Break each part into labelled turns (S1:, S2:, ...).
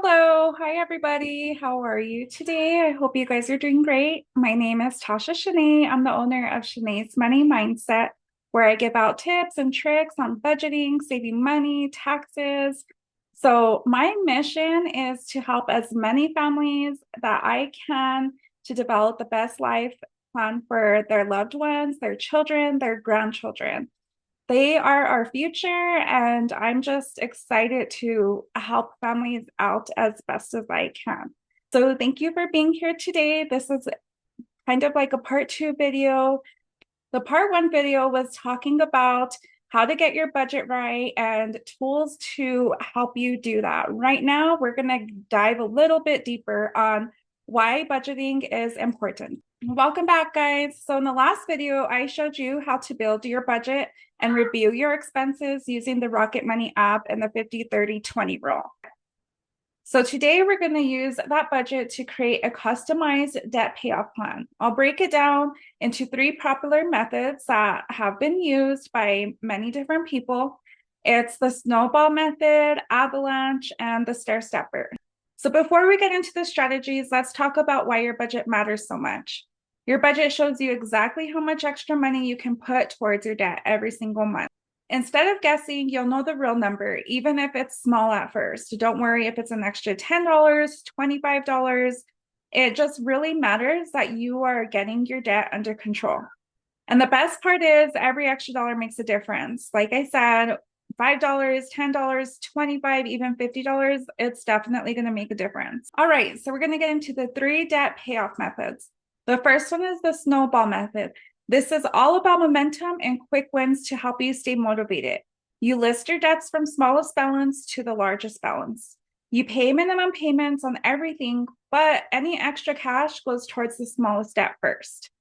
S1: Hello, hi everybody. How are you today? I hope you guys are doing great. My name is Tasha Shanae. I'm the owner of Shanae's Money Mindset, where I give out tips and tricks on budgeting, saving money, taxes. So my mission is to help as many families that I can to develop the best life plan for their loved ones, their children, their grandchildren. They are our future, and I'm just excited to help families out as best as I can. So thank you for being here today. This is kind of like a part two video. The part one video was talking about how to get your budget right and tools to help you do that. Right now, we're going to dive a little bit deeper on why budgeting is important. Welcome back, guys. So in the last video, I showed you how to build your budget and review your expenses using the Rocket Money app and the 50-30-20 rule. So today we're going to use that budget to create a customized debt payoff plan. I'll break it down into three popular methods that have been used by many different people. It's the Snowball method, Avalanche, and the Stair Stepper. So before we get into the strategies, let's talk about why your budget matters so much. Your budget shows you exactly how much extra money you can put towards your debt every single month. Instead of guessing, you'll know the real number, even if it's small at first. Don't worry if it's an extra $10, $25. It just really matters that you are getting your debt under control. And the best part is every extra dollar makes a difference. Like I said, $5, $10, $25, even $50, it's definitely going to make a difference. All right, so we're going to get into the three debt payoff methods. The first one is the Snowball method. This is all about momentum and quick wins to help you stay motivated. You list your debts from smallest balance to the largest balance. You pay minimum payments on everything, but any extra cash goes towards the smallest debt first.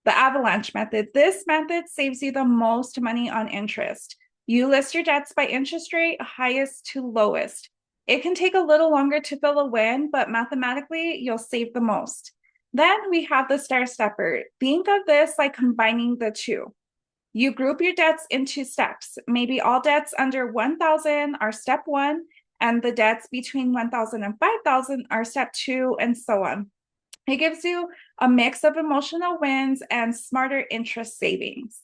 S1: The Avalanche method. This method saves you the most money on interest. You list your debts by interest rate, highest to lowest. It can take a little longer to fill a win, but mathematically, you'll save the most. Then we have the Stair Stepper. Think of this like combining the two. You group your debts into steps. Maybe all debts under 1,000 are step one, and the debts between 1,000 and 5,000 are step two, and so on. It gives you a mix of emotional wins and smarter interest savings.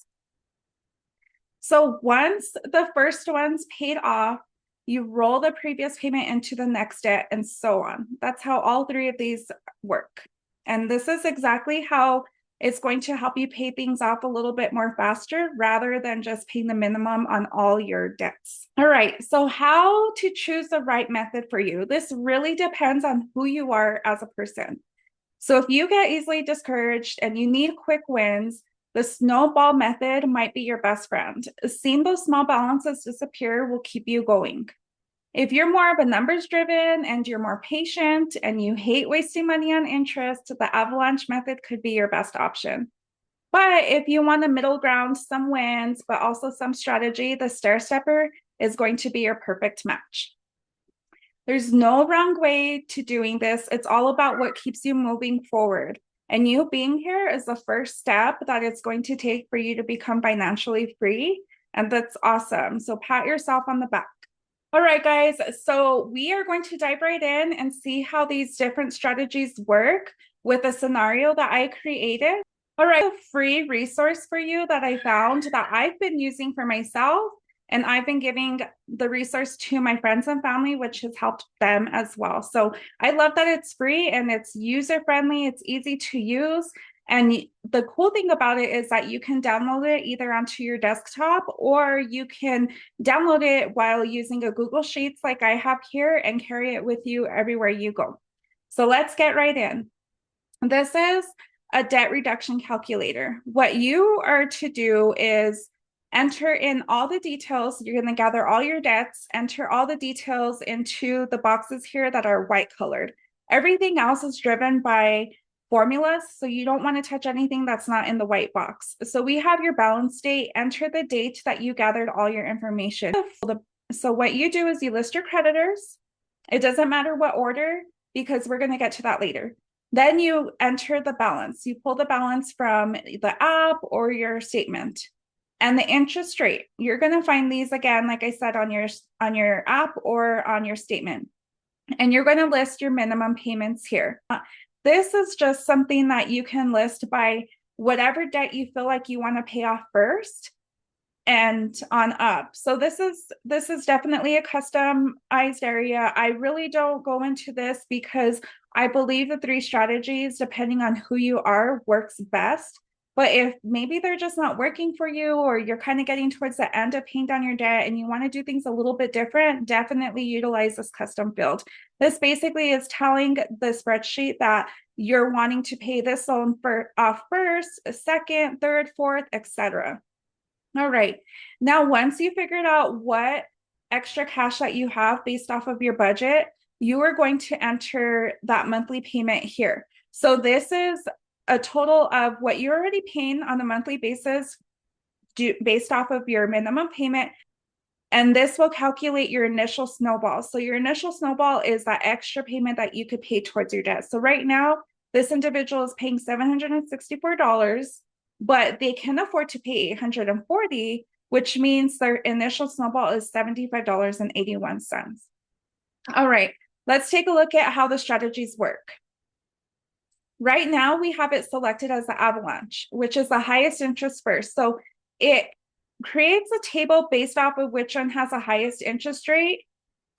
S1: So once the first one's paid off, you roll the previous payment into the next debt, and so on. That's how all three of these work. And this is exactly how it's going to help you pay things off a little bit more faster rather than just paying the minimum on all your debts. All right, so how to choose the right method for you. This really depends on who you are as a person. So if you get easily discouraged and you need quick wins, the Snowball method might be your best friend. Seeing those small balances disappear will keep you going. If you're more of a numbers driven and you're more patient and you hate wasting money on interest, the Avalanche method could be your best option. But if you want a middle ground, some wins, but also some strategy, the Stair Stepper is going to be your perfect match. There's no wrong way to doing this. It's all about what keeps you moving forward. And you being here is the first step that it's going to take for you to become financially free. And that's awesome. So pat yourself on the back. All right, guys, so we are going to dive right in and see how these different strategies work with a scenario that I created. All right, a free resource for you that I found that I've been using for myself, and I've been giving the resource to my friends and family, which has helped them as well. So I love that it's free and it's user-friendly, it's easy to use. And the cool thing about it is that you can download it either onto your desktop or you can download it while using a Google Sheets like I have here and carry it with you everywhere you go. So let's get right in. This is a debt reduction calculator. What you are to do is enter in all the details. You're going to gather all your debts, enter all the details into the boxes here that are white colored. Everything else is driven by formulas, so you don't want to touch anything that's not in the white box. So we have your balance date, enter the date that you gathered all your information. So what you do is you list your creditors. It doesn't matter what order, because we're going to get to that later. Then you enter the balance. You pull the balance from the app or your statement. And the interest rate, you're going to find these again, like I said, on your app or on your statement. and you're going to list your minimum payments here. This is just something that you can list by whatever debt you feel like you want to pay off first and on up. So this is definitely a customized area. I really don't go into this because I believe the 3 strategies, depending on who you are, works best. But if maybe they're just not working for you, or you're kind of getting towards the end of paying down your debt and you want to do things a little bit different, definitely utilize this custom field. This basically is telling the spreadsheet that you're wanting to pay this loan off first, second, third, fourth, etc. All right. Now, once you figured out what extra cash that you have based off of your budget, you are going to enter that monthly payment here. So this is a total of what you're already paying on a monthly basis based off of your minimum payment. And this will calculate your initial snowball. So your initial snowball is that extra payment that you could pay towards your debt. So right now, this individual is paying $764, but they can afford to pay $840, which means their initial snowball is $75.81. All right, let's take a look at how the strategies work. Right now, we have it selected as the Avalanche, which is the highest interest first. So it creates a table based off of which one has the highest interest rate.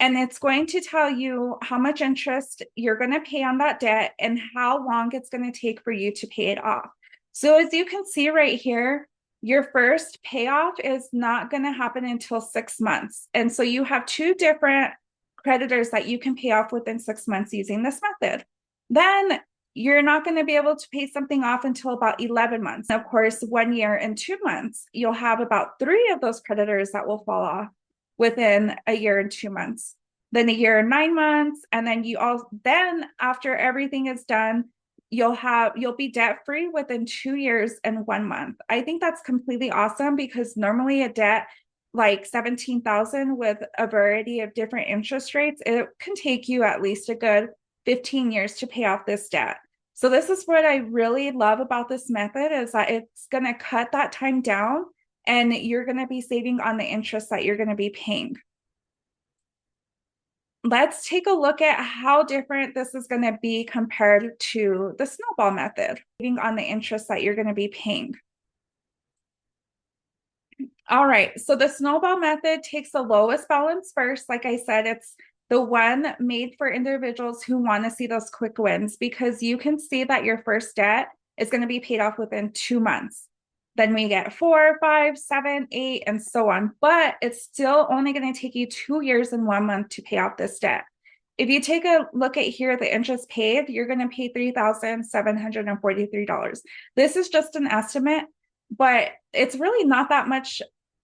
S1: And it's going to tell you how much interest you're going to pay on that debt and how long it's going to take for you to pay it off. So as you can see right here, your first payoff is not going to happen until 6 months. And so you have 2 different creditors that you can pay off within 6 months using this method. Then you're not going to be able to pay something off until about 11 months. Of course, 1 year and 2 months, you'll have about 3 of those creditors that will fall off within a year and 2 months. Then a year and 9 months, and then after everything is done, you'll be debt free within 2 years and 1 month. I think that's completely awesome because normally a debt like $17,000 with a variety of different interest rates, it can take you at least a good 15 years to pay off this debt. So this is what I really love about this method, is that it's going to cut that time down and you're going to be saving on the interest that you're going to be paying. Let's take a look at how different this is going to be compared to the snowball method, saving on the interest that you're going to be paying. All right, so the snowball method takes the lowest balance first. Like I said, it's the one made for individuals who want to see those quick wins, because you can see that your first debt is going to be paid off within 2 months. Then we get 4, 5, 7, 8, and so on. But it's still only going to take you 2 years and 1 month to pay off this debt. If you take a look at here, the interest paid, you're going to pay $3,743. This is just an estimate, but it's really not that much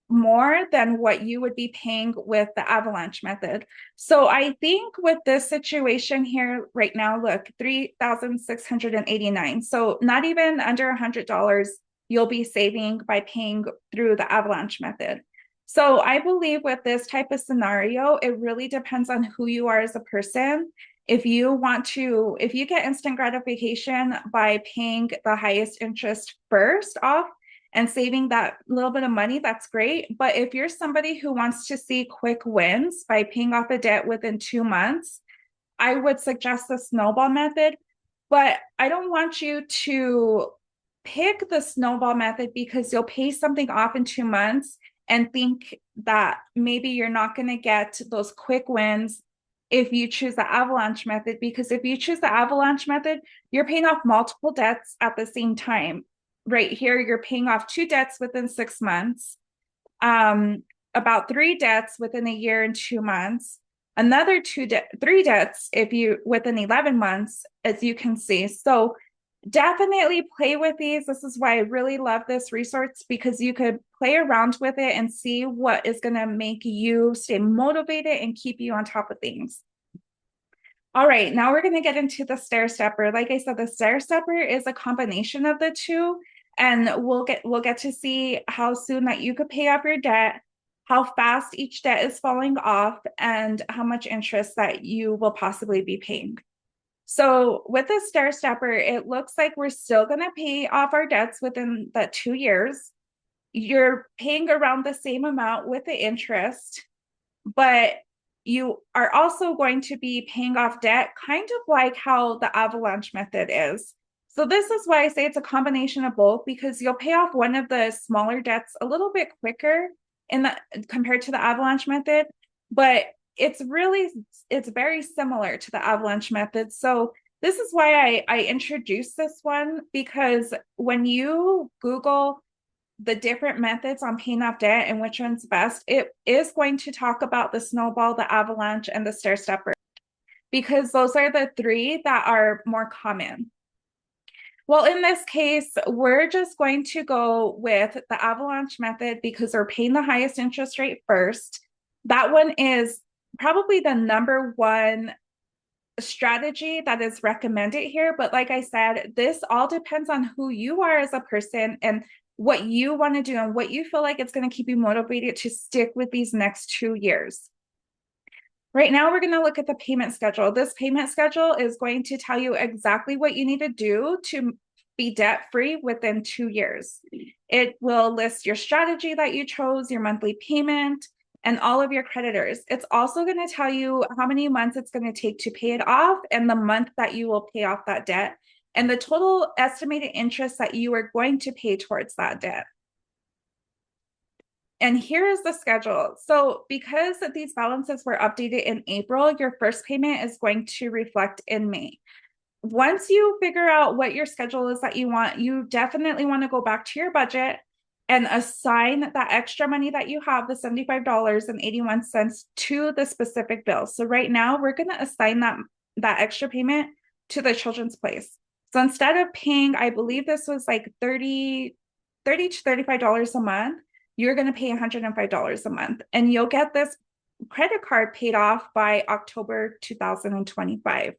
S1: more than what you would be paying with the Avalanche method. So I think with this situation here right now, look, $3,689. So not even under $100 you'll be saving by paying through the Avalanche method. So I believe with this type of scenario, it really depends on who you are as a person. If you get instant gratification by paying the highest interest first off and saving that little bit of money, that's great. But if you're somebody who wants to see quick wins by paying off a debt within 2 months, I would suggest the snowball method. But I don't want you to pick the snowball method because you'll pay something off in 2 months and think that maybe you're not going to get those quick wins if you choose the Avalanche method. Because if you choose the Avalanche method, you're paying off multiple debts at the same time. Right here, you're paying off 2 debts within 6 months, about 3 debts within a year and 2 months, another 3 debts within 11 months, as you can see. So definitely play with these. This is why I really love this resource, because you could play around with it and see what is going to make you stay motivated and keep you on top of things. All right, now we're going to get into the Stair Stepper. Like I said, the Stair Stepper is a combination of the two, and we'll get to see how soon that you could pay off your debt, how fast each debt is falling off, and how much interest that you will possibly be paying. So with the Stair Stepper, it looks like we're still going to pay off our debts within the 2 years. You're paying around the same amount with the interest, but you are also going to be paying off debt, kind of like how the Avalanche method is. So this is why I say it's a combination of both, because you'll pay off one of the smaller debts a little bit quicker in the compared to the Avalanche method, but it's very similar to the Avalanche method. So this is why I introduced this one, because when you Google the different methods on paying off debt and which one's best, it is going to talk about the Snowball, the Avalanche, and the Stair Stepper, because those are the three that are more common. Well, in this case, we're just going to go with the Avalanche method because we're paying the highest interest rate first. That one is probably the number one strategy that is recommended here. But like I said, this all depends on who you are as a person and what you want to do and what you feel like it's going to keep you motivated to stick with these next 2 years. Right now, we're going to look at the payment schedule. This payment schedule is going to tell you exactly what you need to do to be debt-free within 2 years. It will list your strategy that you chose, your monthly payment, and all of your creditors. It's also going to tell you how many months it's going to take to pay it off and the month that you will pay off that debt and the total estimated interest that you are going to pay towards that debt. And here is the schedule. So because these balances were updated in April, your first payment is going to reflect in May. Once you figure out what your schedule is that you want, you definitely want to go back to your budget and assign that extra money that you have, the $75.81, to the specific bill. So right now we're going to assign that extra payment to the children's place. So instead of paying, I believe this was like $30 to $35 a month, you're going to pay $105 a month, and you'll get this credit card paid off by October 2025.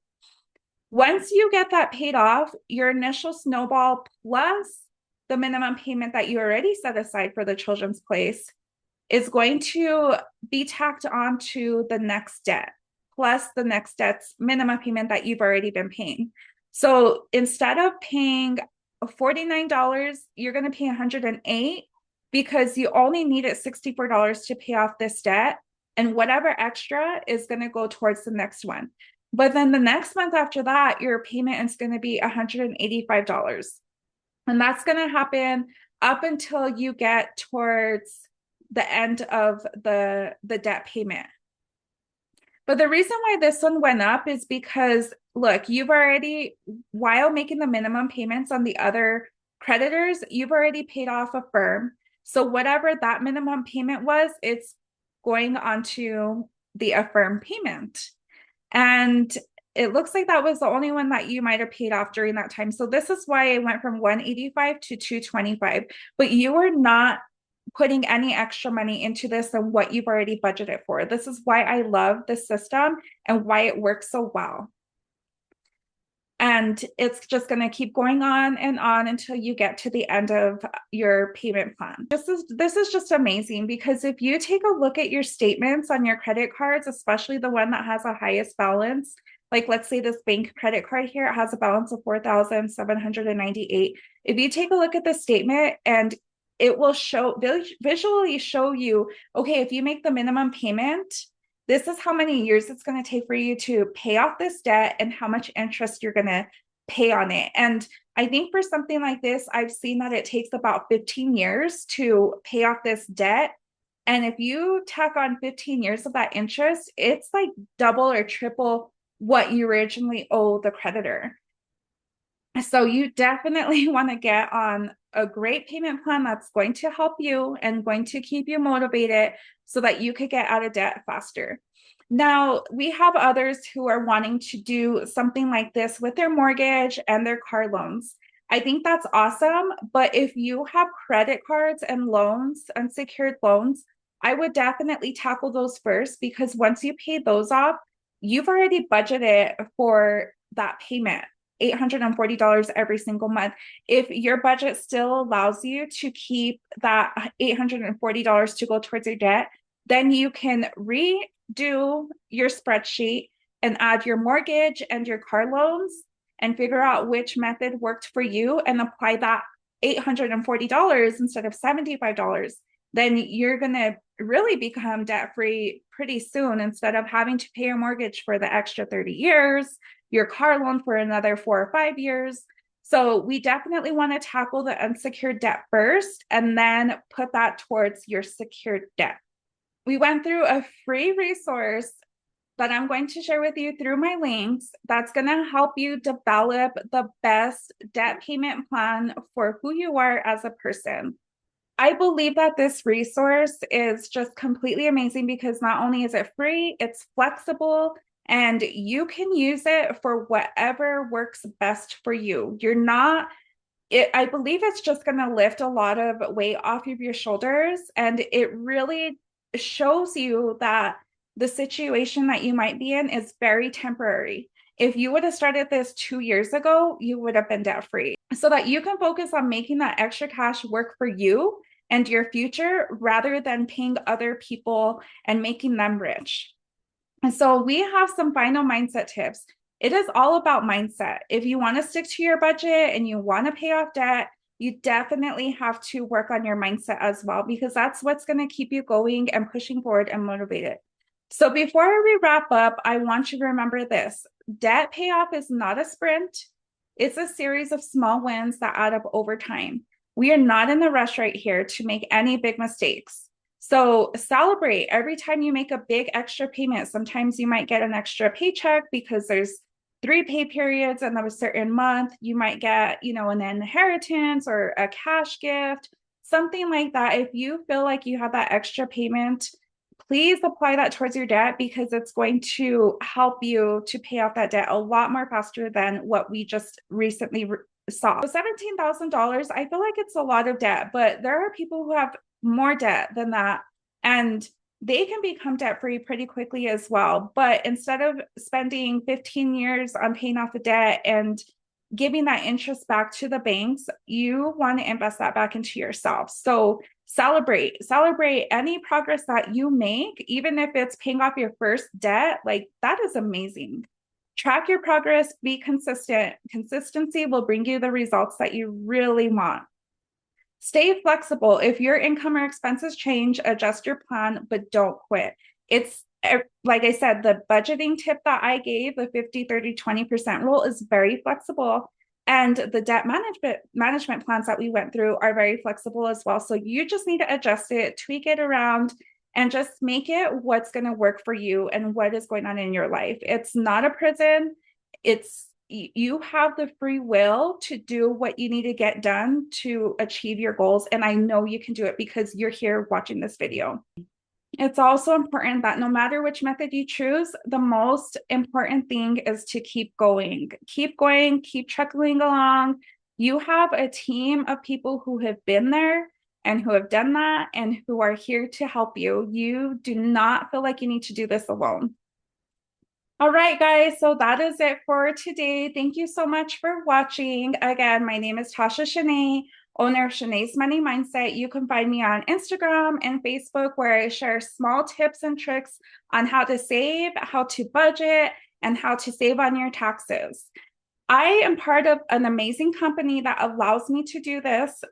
S1: Once you get that paid off, your initial Snowball plus the minimum payment that you already set aside for the children's place is going to be tacked on to the next debt, plus the next debt's minimum payment that you've already been paying. So instead of paying $49, you're going to pay $108 because you only needed $64 to pay off this debt, and whatever extra is going to go towards the next one. But then the next month after that, your payment is going to be $185. And that's going to happen up until you get towards the end of the debt payment. But the reason why this one went up is because, look, you've already, while making the minimum payments on the other creditors, you've already paid off Affirm. So whatever that minimum payment was, it's going onto the Affirm payment. And it looks like that was the only one that you might have paid off during that time. So this is why it went from $185 to $225. But you are not putting any extra money into this than what you've already budgeted for. This is why I love this system and why it works so well. And it's just going to keep going on until you get to the end of your payment plan. This is just amazing, because if you take a look at your statements on your credit cards, especially the one that has the highest balance, like let's say this bank credit card here, it has a balance of $4,798. If you take a look at the statement, and it will visually show you, okay, if you make the minimum payment, this is how many years it's going to take for you to pay off this debt and how much interest you're going to pay on it. And I think for something like this, I've seen that it takes about 15 years to pay off this debt. And if you tack on 15 years of that interest, it's like double or triple what you originally owe the creditor. So you definitely want to get on a great payment plan that's going to help you and going to keep you motivated so that you could get out of debt faster. Now, we have others who are wanting to do something like this with their mortgage and their car loans. I think that's awesome, but if you have credit cards and loans, unsecured loans, I would definitely tackle those first, because once you pay those off, you've already budgeted for that payment. $840 every single month. If your budget still allows you to keep that $840 to go towards your debt, then you can redo your spreadsheet and add your mortgage and your car loans and figure out which method worked for you and apply that $840 instead of $75. then you're going to really become debt free pretty soon instead of having to pay your mortgage for the extra 30 years, your car loan for another 4 or 5 years. So we definitely want to tackle the unsecured debt first and then put that towards your secured debt. We went through a free resource that I'm going to share with you through my links that's going to help you develop the best debt payment plan for who you are as a person. I believe that this resource is just completely amazing because not only is it free, it's flexible, and you can use it for whatever works best for you. I believe it's just going to lift a lot of weight off of your shoulders, and it really shows you that the situation that you might be in is very temporary. If you would have started this 2 years ago, you would have been debt free so that you can focus on making that extra cash work for you and your future rather than paying other people and making them rich. And so we have some final mindset tips. It is all about mindset. If you want to stick to your budget and you want to pay off debt, you definitely have to work on your mindset as well, because that's what's going to keep you going and pushing forward and motivated. So before we wrap up, I want you to remember this. Debt payoff is not a sprint. It's a series of small wins that add up over time. We are not in a rush right here to make any big mistakes. So celebrate every time you make a big extra payment. Sometimes you might get an extra paycheck because there's 3 pay periods in a certain month. You might get, an inheritance or a cash gift, something like that. If you feel like you have that extra payment, please apply that towards your debt because it's going to help you to pay off that debt a lot more faster than what we just recently saw. So $17,000, I feel like it's a lot of debt, but there are people who have more debt than that, and they can become debt free pretty quickly as well. But instead of spending 15 years on paying off the debt and giving that interest back to the banks, you want to invest that back into yourself. So celebrate any progress that you make, even if it's paying off your first debt. Like, that is amazing. Track your progress, be consistent. Consistency will bring you the results that you really want. Stay flexible. If your income or expenses change, adjust your plan, but don't quit. It's like I said, the budgeting tip that I gave, the 50, 30, 20% rule, is very flexible. And the debt management plans that we went through are very flexible as well. So you just need to adjust it, tweak it around, and just make it what's going to work for you and what is going on in your life. It's not a prison. You have the free will to do what you need to get done to achieve your goals. And I know you can do it because you're here watching this video. It's also important that no matter which method you choose, the most important thing is to keep going, keep chuckling along. You have a team of people who have been there and who have done that and who are here to help you. You do not feel like you need to do this alone. All right, guys, so that is it for today. Thank you so much for watching. Again, my name is Tasha Shanae, owner of Shanae's Money Mindset. You can find me on Instagram and Facebook, where I share small tips and tricks on how to save, how to budget, and how to save on your taxes. I am part of an amazing company that allows me to do this,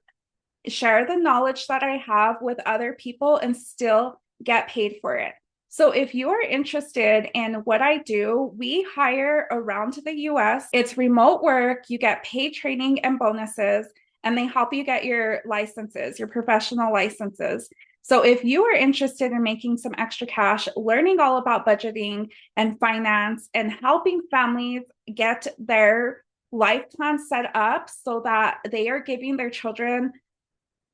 S1: share the knowledge that I have with other people, and still get paid for it. So if you are interested in what I do, we hire around the US. It's remote work. You get paid training and bonuses, and they help you get your licenses, your professional licenses. So if you are interested in making some extra cash, learning all about budgeting and finance, and helping families get their life plan set up so that they are giving their children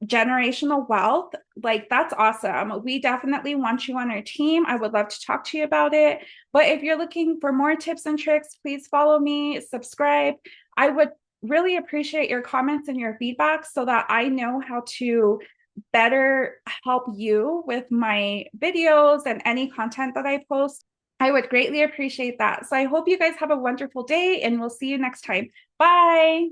S1: generational wealth, like, that's awesome. We definitely want you on our team. I would love to talk to you about it. But if you're looking for more tips and tricks, please follow me, subscribe. I would really appreciate your comments and your feedback so that I know how to better help you with my videos and any content that I post. I would greatly appreciate that. So I hope you guys have a wonderful day, and we'll see you next time. Bye.